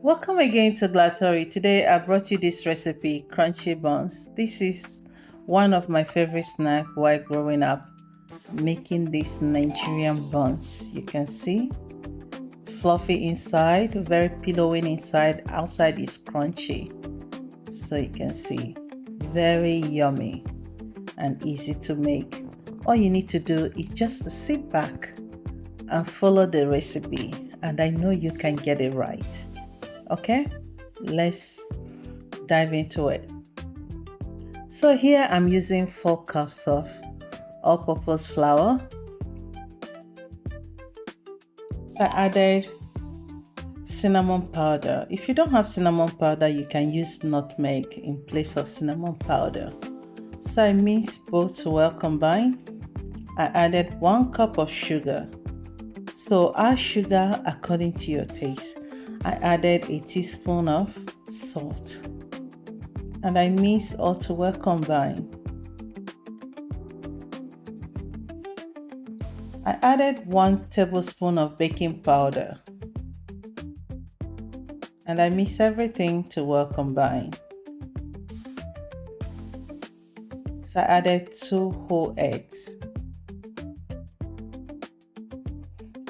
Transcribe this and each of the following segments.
Welcome again to Glatory. Today I brought you this recipe, crunchy buns. This is one of my favorite snacks while growing up, making these Nigerian buns. You can see fluffy inside, very pillowy inside, outside is crunchy. So you can see very yummy and easy to make. All you need to do is just to sit back and follow the recipe, and I know you can get it right. Okay, let's dive into it. So here I'm using 4 cups of all-purpose flour. So I added cinnamon powder. If you don't have cinnamon powder, you can use nutmeg in place of cinnamon powder. So I mixed both to well combine. I added 1 cup of sugar. So add sugar according to your taste. I added a teaspoon of salt and I mix all to well combine. I added 1 tablespoon of baking powder and I mix everything to well combine. So I added 2 whole eggs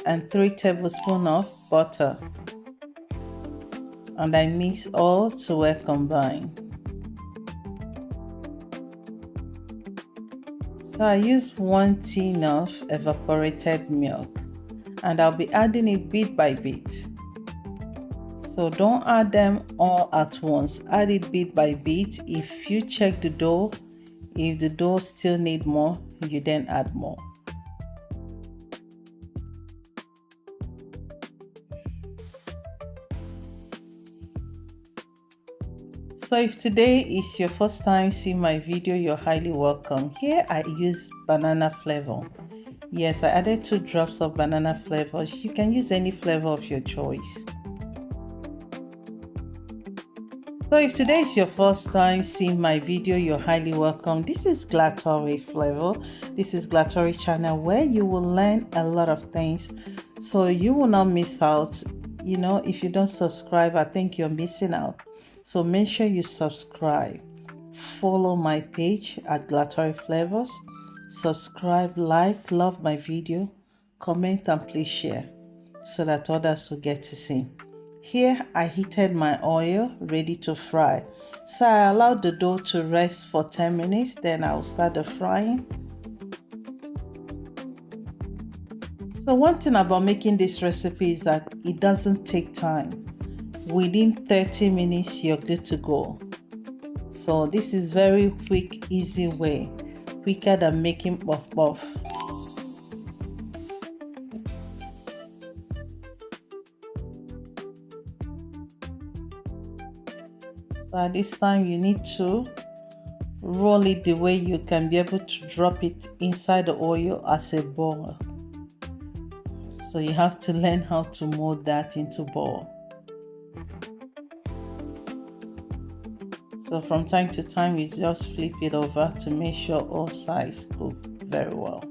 and 3 tablespoons of butter. And I mix all to well combine. So I use 1 tin of evaporated milk and I'll be adding it bit by bit. So don't add them all at once, add it bit by bit. If you check the dough, if the dough still need more, you then add more. So if today is your first time seeing my video, you're highly welcome. Here I use banana flavor. Yes, I added 2 drops of banana flavors. You can use any flavor of your choice. So if today is your first time seeing my video, you're highly welcome. This is Glatory flavor. This is Glatory channel where you will learn a lot of things. So you will not miss out. You know, if you don't subscribe, I think you're missing out. So make sure you subscribe. Follow my page at Glatory Flavors. Subscribe, like, love my video, comment and please share so that others will get to see. Here I heated my oil ready to fry. So I allowed the dough to rest for 10 minutes, then I will start the frying. So one thing about making this recipe is that it doesn't take time. Within 30 minutes you're good to go. So this is very quick, easy way, quicker than making puff puff. So at this time you need to roll it the way you can be able to drop it inside the oil as a ball. So you have to learn how to mold that into ball. So from time to time, you just flip it over to make sure all sides cook very well.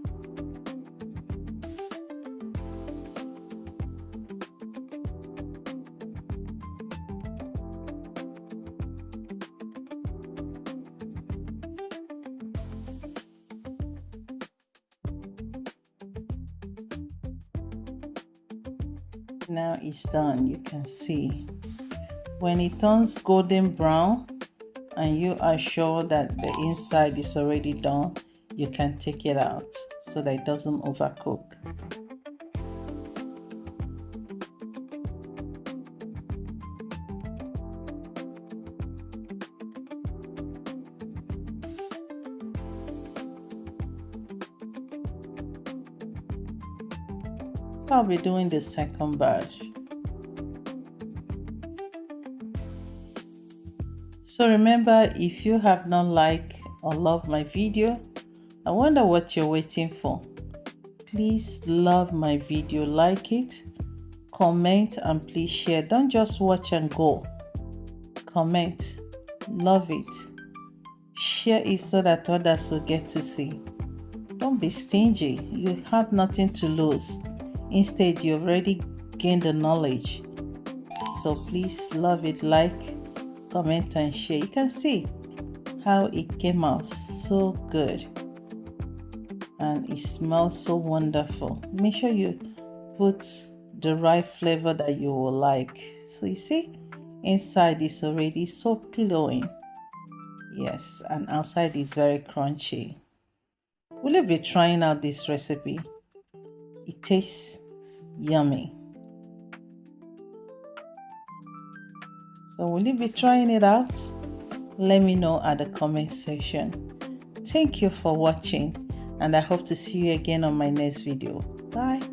Now it's done, you can see. When it turns golden brown, and you are sure that the inside is already done, you can take it out so that it doesn't overcook. So I'll be doing the second batch. So remember, if you have not liked or loved my video, I wonder what you're waiting for. Please love my video, like it, comment and please share. Don't just watch and go. Comment, love it, share it so that others will get to see. Don't be stingy, you have nothing to lose. Instead, you already gained the knowledge. so please love it, like, comment and share. You can see how it came out so good and it smells so wonderful. Make sure you put the right flavor that you will like. So you see, inside is already so pillowing. Yes, and outside is very crunchy. Will you be trying out this recipe? It tastes yummy. So will you be trying it out? Let me know at the comment section. Thank you for watching, and I hope to see you again on my next video. Bye.